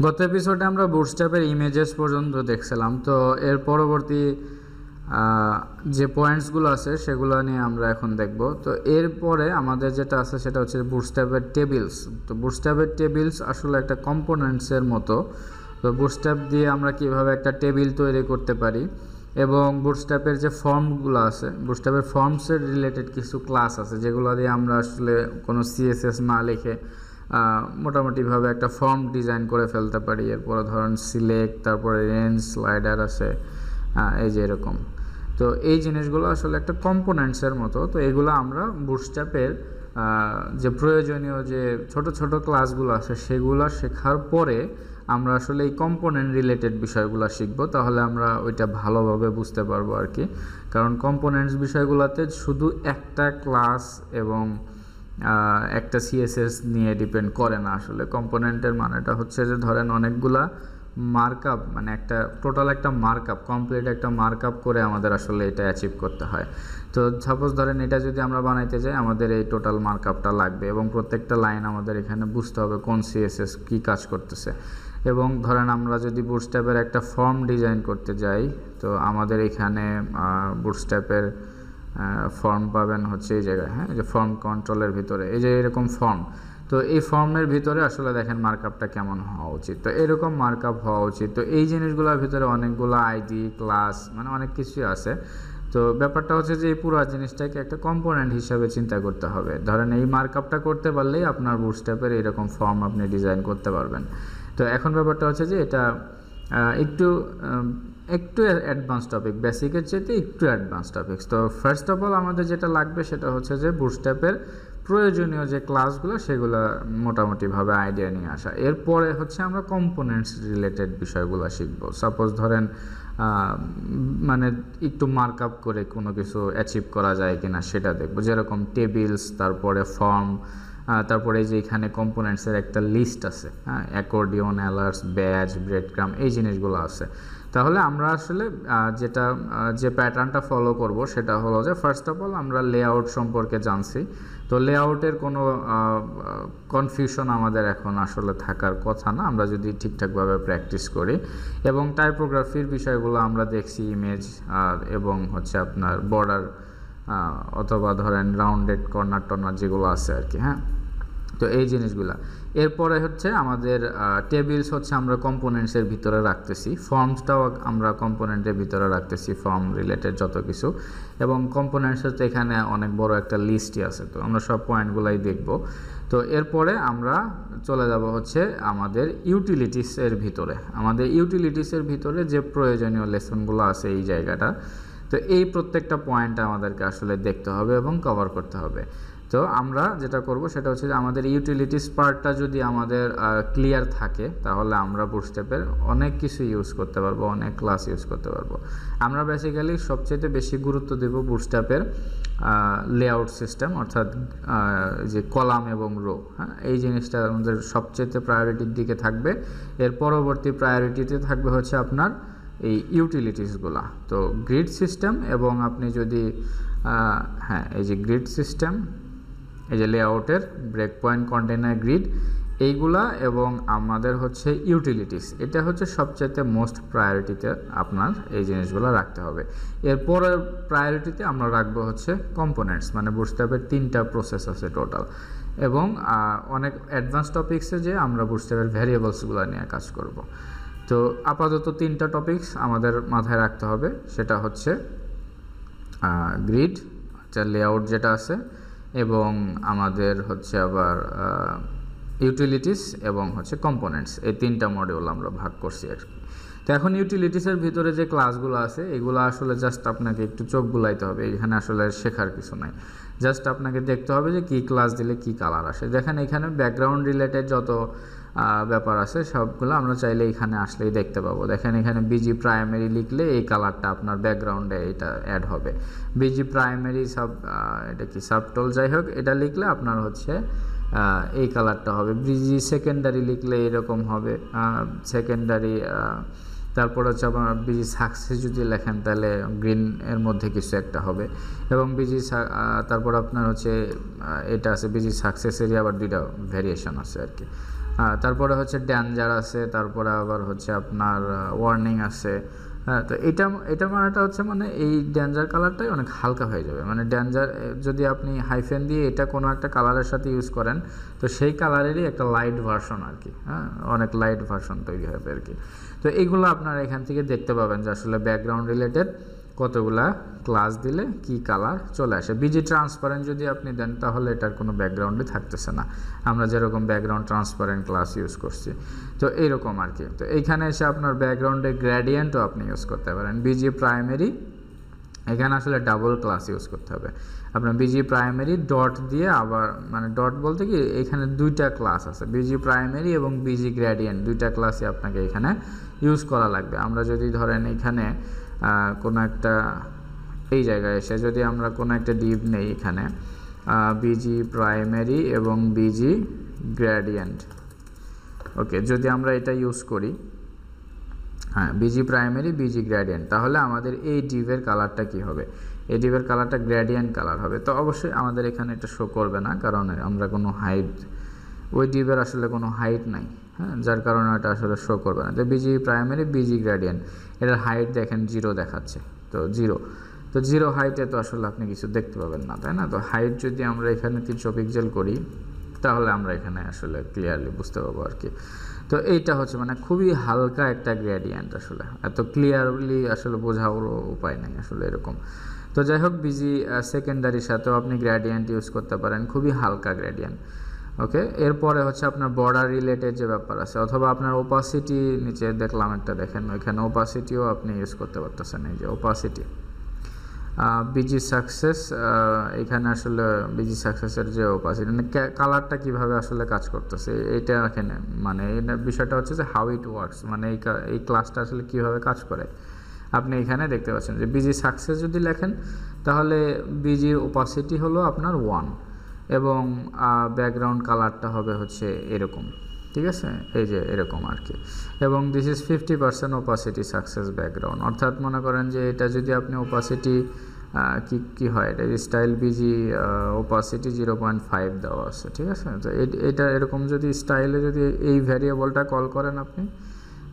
গত এপিসোডে আমরা বুটস্ট্র্যাপের ইমেজেস পর্যন্ত দেখছিলাম। তো এর পরবর্তী যে পয়েন্টসগুলো আছে সেগুলো নিয়ে আমরা এখন দেখব। তো এরপরে আমাদের যেটা আছে সেটা হচ্ছে বুটস্ট্র্যাপের টেবিলস। তো বুটস্ট্র্যাপের টেবিলস আসলে একটা কম্পোনেন্টসের মতো। তো বুটস্ট্র্যাপ দিয়ে আমরা কিভাবে একটা টেবিল তৈরি করতে পারি এবং বুটস্ট্র্যাপের যে ফর্মগুলো আছে, বুটস্ট্র্যাপের ফর্মসের রিলেটেড কিছু ক্লাস আছে যেগুলো দিয়ে আমরা আসলে কোনো সিএসএস না লিখে মোটামুটিভাবে একটা ফর্ম ডিজাইন করে ফেলতে পারি। এরপরে ধরুন সিলেক্ট, তারপরে রেঞ্জ, স্লাইডার আছে, এই যে এরকম। তো এই জিনিসগুলো আসলে একটা কম্পোনেন্টসের মতো। তো এগুলো আমরা বুটস্ট্র্যাপের যে প্রয়োজনীয় যে ছোট ছোট ক্লাসগুলো আছে সেগুলো শেখার পরে আমরা আসলে এই কম্পোনেন্ট রিলেটেড বিষয়গুলো শিখবো। তাহলে আমরা ওইটা ভালোভাবে বুঝতে পারবো আর কি। কারণ কম্পোনেন্টস বিষয়গুলোতে শুধু একটা ক্লাস এবং একটা সিএসএস নিয়ে ডিপেন্ড করে না। আসলে কম্পোনেন্টের মানেটা হচ্ছে যে ধরেন অনেকগুলা মার্কআপ, মানে একটা টোটাল একটা মার্কআপ, কমপ্লিট একটা মার্কআপ করে আমাদের আসলে এটা অ্যাচিভ করতে হয়। তো সাপোজ ধরেন এটা যদি আমরা বানাইতে যাই আমাদের এই টোটাল মার্কআপটা লাগবে এবং প্রত্যেকটা লাইন আমাদের এখানে বুঝতে হবে কোন সিএসএস কী কাজ করতেছে। এবং ধরেন আমরা যদি বুটস্ট্র্যাপের একটা ফর্ম ডিজাইন করতে যাই তো আমাদের এখানে বুটস্ট্র্যাপের ফর্ম পাবেন হচ্ছে এই জায়গায়, হ্যাঁ, যে ফর্ম কন্ট্রোলের ভিতরে এই যে এরকম ফর্ম। তো এই ফর্মের ভিতরে আসলে দেখেন মার্কআপটা কেমন হওয়া উচিত। তো এরকম মার্কআপ হওয়া উচিত। তো এই জিনিসগুলোর ভিতরে অনেকগুলো আইডি, ক্লাস, মানে অনেক কিছুই আছে। তো ব্যাপারটা হচ্ছে যে এই পুরো জিনিসটাকে একটা কম্পোনেন্ট হিসাবে চিন্তা করতে হবে। ধরেন এই মার্কআপটা করতে পারলেই আপনার বুটস্ট্র্যাপের এরকম ফর্ম আপনি ডিজাইন করতে পারবেন। তো এখন ব্যাপারটা হচ্ছে যে এটা একটু অ্যাডভান্স টপিক, বেসিকের চাইতে একটু অ্যাডভান্স টপিক্স। তো ফার্স্ট অফ অল আমাদের যেটা লাগবে সেটা হচ্ছে যে বুটস্ট্র্যাপের প্রয়োজনীয় যে ক্লাসগুলো সেগুলো মোটামুটিভাবে আইডিয়া নিয়ে আসা। এরপরে হচ্ছে আমরা কম্পোনেন্টস রিলেটেড বিষয়গুলো শিখবো। সাপোজ ধরেন মানে একটু মার্কআপ করে কোনো কিছু অ্যাচিভ করা যায় কিনা সেটা দেখবো, যেরকম টেবিলস, তারপরে ফর্ম, তারপরে যে এখানে কম্পোনেন্টসের একটা লিস্ট আছে, হ্যাঁ, অ্যাকর্ডিয়ন, অ্যালার্টস, ব্যাজ, ব্রেডক্রাম, এই জিনিসগুলো আছে। তাহলে আমরা আসলে যে প্যাটার্নটা ফলো করব সেটা হলো যে ফার্স্ট অফ অল আমরা লেআউট সম্পর্কে জানছি। তো লেআউটের কোনো কনফিউশন আমাদের এখন আসলে থাকার কথা না, আমরা যদি ঠিকঠাকভাবে প্র্যাকটিস করি। এবং টাইপোগ্রাফির বিষয়গুলো আমরা দেখছি, ইমেজ এবং হচ্ছে আপনার বর্ডার অথবা ধরেন রাউন্ডেড কর্নার টর্নার যেগুলো আছে আর কি, হ্যাঁ। তো এই জিনিসগুলা এরপরে হচ্ছে আমাদের টেবিলস হচ্ছে আমরা কম্পোনেন্টসের ভিতরে রাখতেছি, ফর্মসটাও আমরা কম্পোনেন্টের ভিতরে রাখতেছি, ফর্ম রিলেটেড যত কিছু। এবং কম্পোনেন্টসের তো এখানে অনেক বড় একটা লিস্টই আছে, তো আমরা সব পয়েন্টগুলাই দেখব। তো এরপরে আমরা চলে যাব হচ্ছে আমাদের ইউটিলিটিসের ভিতরে। আমাদের ইউটিলিটিসের ভিতরে যে প্রয়োজনীয় লেসনগুলো আছে এই জায়গাটা, তো এই প্রত্যেকটা পয়েন্ট আমাদেরকে আসলে দেখতে হবে এবং কভার করতে হবে। তো আমরা যেটা করব সেটা হচ্ছে যে আমাদের ইউটিলিটিস পার্টটা যদি আমাদের ক্লিয়ার থাকে তাহলে আমরা বুটস্ট্র্যাপের অনেক কিছু ইউজ করতে পারবো, অনেক ক্লাস ইউজ করতে পারবো। আমরা বেসিক্যালি সবচেয়ে বেশি গুরুত্ব দেব বুটস্ট্র্যাপের লেআউট সিস্টেম, অর্থাৎ যে কলাম এবং রো, হ্যাঁ, এই জিনিসটা আমাদের সবচেয়ে প্রায়োরিটির দিকে থাকবে। এর পরবর্তী প্রায়োরিটিতে থাকবে হচ্ছে আপনার এই ইউটিলিটিসগুলা। তো গ্রিড সিস্টেম এবং আপনি যদি হ্যাঁ, এই যে গ্রিড সিস্টেম, এই যে লেআউটের ব্রেক পয়েন্ট, কন্টেনার, গ্রিড, এইগুলা এবং আমাদের হচ্ছে ইউটিলিটিস, এটা হচ্ছে সবচেয়ে মোস্ট প্রায়োরিটিতে আপনার এই জিনিসগুলো রাখতে হবে। এরপরের প্রায়োরিটিতে আমরা রাখবো হচ্ছে কম্পোনেন্টস, মানে বুটস্ট্র্যাপের 3টা প্রসেস আছে টোটাল। এবং অনেক অ্যাডভান্স টপিক্সে যে আমরা বুটস্ট্র্যাপের ভ্যারিয়েবলসগুলো নিয়ে কাজ করব। তো আপাতত 3টা টপিক্স আমাদের মাথায় রাখতে হবে, সেটা হচ্ছে গ্রিড, আচ্ছা, লেআউট যেটা আছে, এবং আমাদের হচ্ছে আবার ইউটিলিটিস এবং হচ্ছে কম্পোনেন্টস। এই 3টা মডিউল আমরা ভাগ করছি আর কি। তো এখন ইউটিলিটিসের ভিতরে যে ক্লাসগুলো আছে এগুলো আসলে জাস্ট আপনাকে একটু চোখ বুলাইতে হবে, এখানে আসলে শেখার কিছু নাই। জাস্ট আপনাকে দেখতে হবে যে কী ক্লাস দিলে কী কালার আসে। দেখেন এখানে ব্যাকগ্রাউন্ড রিলেটেড যত ব্যাপার আছে সবগুলো আমরা চাইলে এখানে আসলেই দেখতে পাবো। দেখেন এখানে বিজি প্রাইমারি লিখলে এই কালারটা আপনার ব্যাকগ্রাউন্ডে এটা অ্যাড হবে। বিজি প্রাইমারি এটা কি সাবটোল, যাই হোক, এটা লিখলে আপনার হচ্ছে এই কালারটা হবে। বিজি সেকেন্ডারি লিখলে এরকম হবে সেকেন্ডারি। তারপর হচ্ছে আপনার বিজি সাকসেস যদি লেখেন তাহলে গ্রিন এর মধ্যে কিছু একটা হবে। এবং বিজি তারপর আপনার হচ্ছে এটা আছে বিজি সাকসেসেরই আবার 2টা ভ্যারিয়েশন আছে আর কি। তারপরে হচ্ছে ডেঞ্জার আছে, তারপরে আবার হচ্ছে আপনার ওয়ার্নিং আছে। হ্যাঁ, তো এটা মানাটা হচ্ছে মানে এই ডেঞ্জার কালারটাই অনেক হালকা হয়ে যাবে। মানে ডেঞ্জার যদি আপনি হাইফেন দিয়ে এটা কোনো একটা কালারের সাথে ইউজ করেন, তো সেই কালারেরই একটা লাইট ভার্সন আর কি। হ্যাঁ, অনেক লাইট ভার্সন তৈরি হবে আর কি। তো এইগুলো আপনারা এখান থেকে দেখতে পাবেন যে আসলে ব্যাকগ্রাউন্ড রিলেটেড কতগুলা ক্লাস দিলে কি কালার চলে আসে। বিজি ট্রান্সপারেন্ট যদি আপনি দেন তাহলে এটার কোনো ব্যাকগ্রাউন্ডই থাকতেছে না, আমরা যেরকম ব্যাকগ্রাউন্ড ট্রান্সপারেন্ট ক্লাস ইউজ করছি। তো এইরকম আর কি। তো এইখানে এসে আপনার ব্যাকগ্রাউন্ডে গ্রেডিয়েন্টও আপনি ইউজ করতে পারেন। বিজি প্রাইমারি এখানে আসলে ডাবল ক্লাস ইউজ করতে হবে আপনার। বিজি প্রাইমারি ডট দিয়ে আবার মানে ডট বলতে কি এখানে দুইটা ক্লাস আছে, বিজি প্রাইমারি এবং বিজি গ্রেডিয়েন্ট, দুইটা ক্লাসই আপনাকে এখানে ইউজ করা লাগবে। আমরা যদি ধরেন এখানে কোনো একটা এই জায়গায় এসে যদি আমরা কোনো একটা ডিভ নেই এখানে বিজি প্রাইমারি এবং বিজি গ্রেডিয়েন্ট, ওকে, যদি আমরা এটা ইউজ করি, হ্যাঁ, বিজি প্রাইমারি বিজি গ্রেডিয়েন্ট, তাহলে আমাদের এই ডিভের কালারটা কি হবে? এই ডিভের কালারটা গ্রেডিয়েন্ট কালার হবে। তো অবশ্যই আমাদের এখানে এটা শো করবে না, কারণ আমরা কোনো হাইট, ওই ডিভের আসলে কোনো হাইট নাই। হ্যাঁ, যার কারণে এটা আসলে শো করবে না। তো বিজি প্রাইমারি বিজি গ্রেডিয়েন্ট, এটার হাইট দেখেন 0 দেখাচ্ছে, তো 0, তো 0 হাইটে তো আসলে আপনি কিছু দেখতে পাবেন না, তাই না? তো হাইট যদি আমরা এখানে 300 পিক্সেল করি তাহলে আমরা এখানে আসলে ক্লিয়ারলি বুঝতে পারবো আর কি। তো এইটা হচ্ছে মানে খুবই হালকা একটা গ্রেডিয়েন্ট, আসলে এত ক্লিয়ারলি আসলে বোঝারও উপায় নাই আসলে এরকম। তো যাই হোক, বিজি সেকেন্ডারির সাথেও আপনি গ্রেডিয়েন্ট ইউজ করতে পারেন, খুবই হালকা গ্রেডিয়েন্ট। ওকে, এরপরে হচ্ছে আপনার বর্ডার রিলেটেড যে ব্যাপার আছে, অথবা আপনার ওপাসিটি নিচে দেখলাম একটা, দেখেন ওইখানে ওপাসিটিও আপনি ইউজ করতে পারতেছেন। এই যে ওপাসিটি, বিজি সাকসেস, এখানে আসলে বিজি সাকসেসের যে ওপাসিটি মানে কালারটা কীভাবে আসলে কাজ করতেছে এইটা এখানে মানে এই বিষয়টা হচ্ছে যে হাউ ইট ওয়ার্কস, মানে এই ক্লাসটা আসলে কীভাবে কাজ করে আপনি এখানে দেখতে পাচ্ছেন। যে বিজি সাকসেস যদি লেখেন তাহলে বিজির ওপাসিটি হলো আপনার 1 এবং ব্যাকগ্রাউন্ড কালারটা হবে হচ্ছে এরকম, ঠিক আছে, এই যে এরকম আর কি। এবং this is 50% opacity success background, অর্থাৎ মনে করেন যে এটা যদি আপনি ওপাসিটি কি হয়, এটা স্টাইল বিজি ওপাসিটি 0.5 দেওয়া আছে, ঠিক আছে। তো এটা এরকম যদি স্টাইলে যদি এই ভ্যারিয়েবলটা কল করেন আপনি,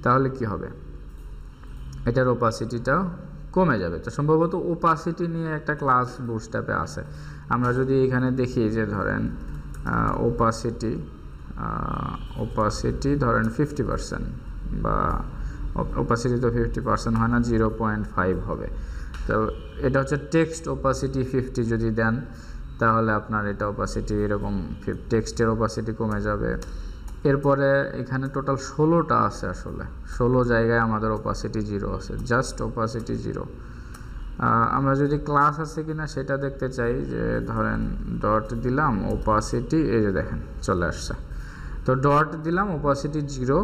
তাহলে কি হবে, এটার ওপাসিটিটা কমে যাবে। তো সম্ভবত ওপাসিটি নিয়ে একটা ক্লাস বুটস্ট্র্যাপে আছে। আমরা যদি এখানে দেখি যে ধরেন ওপাসিটি ধরেন 50%, বা ওপাসিটি তো 50% হয় না, 0.5 হবে। তো এটা হচ্ছে টেক্সট ওপাসিটি 50 যদি দেন তাহলে আপনার এটা ওপাসিটি এরকম টেক্সটের ওপাসিটি কমে যাবে। এরপরে এখানে টোটাল 16টা আছে, আসলে 16 জায়গায় আমাদের ওপাসিটি 0 আছে, জাস্ট ওপাসিটি 0। আমরা যদি ক্লাস আছে কিনা সেটা দেখতে চাই, যে ধরেন ডট দিলাম ওপাসিটি, এই যে দেখেন চলে আসছে। তো ডট দিলাম ওপাসিটি 0,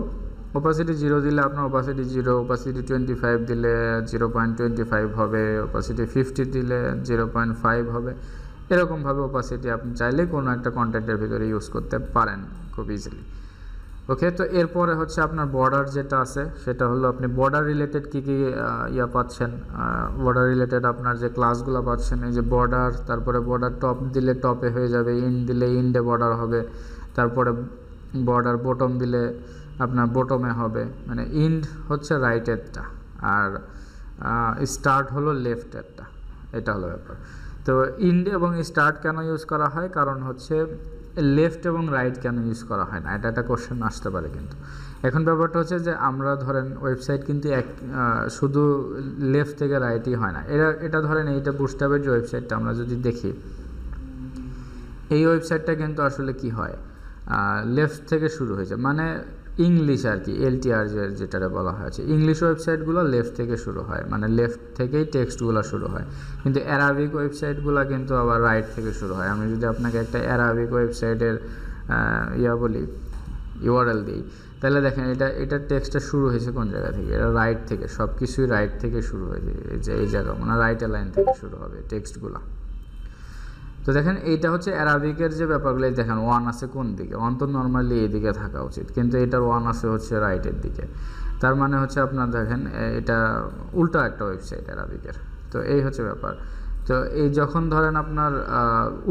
ওপাসিটি 0 দিলে আপনার ওপাসিটি 0, ওপাসিটি 25 দিলে 0.25 হবে, ওপাসিটি 50 দিলে 0.5 হবে। এরকমভাবে ওপাসিটি আপনি চাইলে কোনো একটা কন্টেন্টের ভিতরে ইউজ করতে পারেন খুব ইজিলি। ওকে, তো এরপরে হচ্ছে আপনার বর্ডার যেটা আছে সেটা হলো আপনি বর্ডার রিলেটেড কী কী পাচ্ছেন। বর্ডার রিলেটেড আপনার যে ক্লাসগুলো পাচ্ছেন, এই যে বর্ডার, তারপরে বর্ডার টপ দিলে টপে হয়ে যাবে, ইন দিলে ইন্ডে বর্ডার হবে, তারপরে বর্ডার বটম দিলে আপনার বটমে হবে, মানে ইন্ড হচ্ছে রাইটেরটা আর স্টার্ট হলো লেফটেরটা, এটা হলো ব্যাপার। তো ইন্ড এবং স্টার্ট কেন ইউজ করা হয়, কারণ হচ্ছে লেফট এবং রাইট কেন ইউজ করা হয় না, এটা একটা কোশ্চেন আসতে পারে। কিন্তু এখন ব্যাপারটা হচ্ছে যে আমরা ধরেন ওয়েবসাইট কিন্তু শুধু লেফট থেকে রাইটই হয় না। এটা ধরেন এইটা বুটস্ট্র্যাপের যে ওয়েবসাইটটা আমরা যদি দেখি, এই ওয়েবসাইটটা কিন্তু আসলে কি হয়, লেফট থেকে শুরু হয়েছে, মানে ইংলিশ আর কি, এলটিআর যেটা বলা হয়েছে, ইংলিশ ওয়েবসাইটগুলো লেফট থেকে শুরু হয়, মানে লেফট থেকেই টেক্সটগুলো শুরু হয়। কিন্তু অ্যারাবিক ওয়েবসাইটগুলো কিন্তু আবার রাইট থেকে শুরু হয়। আমি যদি আপনাকে একটা অ্যারাবিক ওয়েবসাইটের বলি, ইউআরএল দিই, তাহলে দেখেন এটার টেক্সটটা শুরু হয়েছে কোন জায়গা থেকে, এটা রাইট থেকে, সব কিছুই রাইট থেকে শুরু হয়েছে, এই জায়গা মানে রাইট লাইন থেকে শুরু হবে টেক্সটগুলো। তো দেখেন এইটা হচ্ছে অ্যারাবিকের যে ব্যাপারগুলো, দেখেন 1 আছে কোন দিকে, 1 তো নর্মালি এইদিকে থাকা উচিত, কিন্তু এটার 1 আছে হচ্ছে রাইটের দিকে। তার মানে হচ্ছে আপনার দেখেন এটা উল্টা একটা ওয়েবসাইট অ্যারাবিকের। তো এই হচ্ছে ব্যাপার। তো এই যখন ধরেন আপনার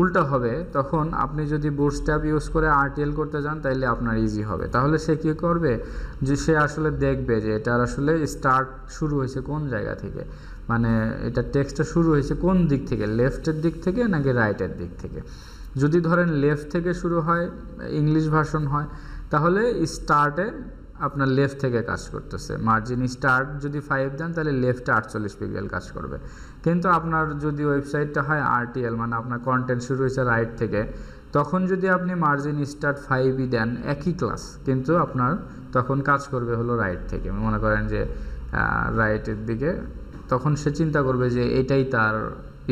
উল্টা হবে, তখন আপনি যদি বুটস্ট্র্যাপ ইউজ করে আরটিএল করতে যান তাহলে আপনার ইজি হবে। তাহলে সে কী করবে, যে সে আসলে দেখবে যে এটার আসলে স্টার্ট শুরু হয়েছে কোন জায়গা থেকে, মানে এটা টেক্সটটা শুরু হয়েছে কোন দিক থেকে, লেফটের দিক থেকে নাকি রাইটের দিক থেকে। যদি ধরেন লেফট থেকে শুরু হয়, ইংলিশ ভার্সন হয়, তাহলে স্টার্টে আপনার লেফট থেকে কাজ করতেছে। মার্জিন স্টার্ট যদি 5 দেন তাহলে লেফটে 48 পিক্সেল কাজ করবে। কিন্তু আপনার যদি ওয়েবসাইটটা হয় আরটিএল, মানে আপনার কন্টেন্ট শুরু হয়েছে রাইট থেকে, তখন যদি আপনি মার্জিন স্টার্ট 5ই দেন একই ক্লাস, কিন্তু আপনার তখন কাজ করবে হলো রাইট থেকে। মনে করেন যে রাইটের দিকে, তখন সে চিন্তা করবে যে এটাই তার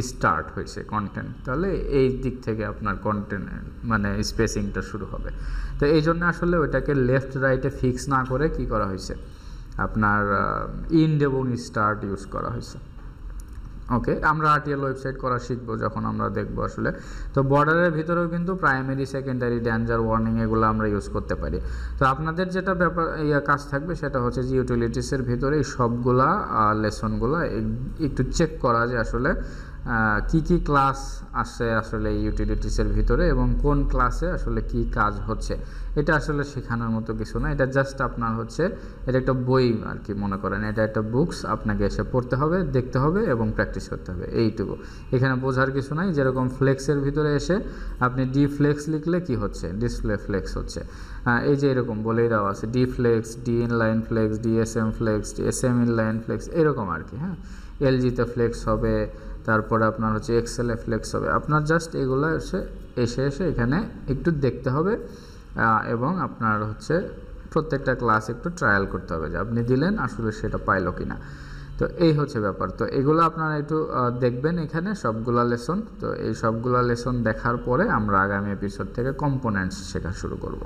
স্টার্ট হয়েছে কন্টেন্ট, তাহলে এই দিক থেকে আপনার কন্টেন্ট মানে স্পেসিংটা শুরু হবে। তো এই জন্য আসলে ওইটাকে লেফট রাইটে ফিক্স না করে কি করা হয়েছে, আপনার ইন্ড এবং স্টার্ট ইউজ করা হয়েছে। ওকে, আমরা আরটিএল ওয়েবসাইট করা শিখবো যখন আমরা দেখবো আসলে। তো বর্ডারের ভিতরেও কিন্তু প্রাইমারি, সেকেন্ডারি, ডেঞ্জার, ওয়ার্নিং এগুলো আমরা ইউজ করতে পারি। তো আপনাদের যেটা ব্যাপার কাজ থাকবে সেটা হচ্ছে যে ইউটিলিটিসের ভিতরে এই সবগুলা লেসনগুলো একটু চেক করা, যে আসলে কি কি ক্লাস আসে আসলে ইউটিলিটিসের ভিতরে এবং কোন ক্লাসে আসলে কি কাজ হচ্ছে। এটা আসলে শেখানোর মতো কিছু না, এটা জাস্ট আপনার হচ্ছে এটা একটা বই আর কি, মনে করেন এটা একটা বুকস, আপনাকে এসে পড়তে হবে, দেখতে হবে এবং প্র্যাকটিস করতে হবে, এইটুকু। এখানে বোঝার কিছু নাই। যেরকম ফ্লেক্সের ভিতরে এসে আপনি ডি ফ্লেক্স লিখলে কি হচ্ছে, ডিসপ্লে ফ্লেক্স হচ্ছে। এই যে এরকম বলেই দেওয়া আছে, D flex, D inline flex, d sm flex, d sm inline flex, এরকম আর কি। হ্যাঁ, এলজিতে ফ্লেক্স হবে, তারপরে আপনার হচ্ছে এক্সেলে ফ্লেক্স হবে। আপনার জাস্ট এগুলো এসে এখানে একটু দেখতে হবে এবং আপনার হচ্ছে প্রত্যেকটা ক্লাস একটু ট্রায়াল করতে হবে যে আপনি দিলেন আসলে সেটা পাইলো কিনা। তো এই হচ্ছে ব্যাপার। তো এগুলো আপনারা একটু দেখবেন এখানে সবগুলা লেসন। তো এই সবগুলা লেসন দেখার পরে আমরা আগামী এপিসোড থেকে কম্পোনেন্টস শেখা শুরু করব।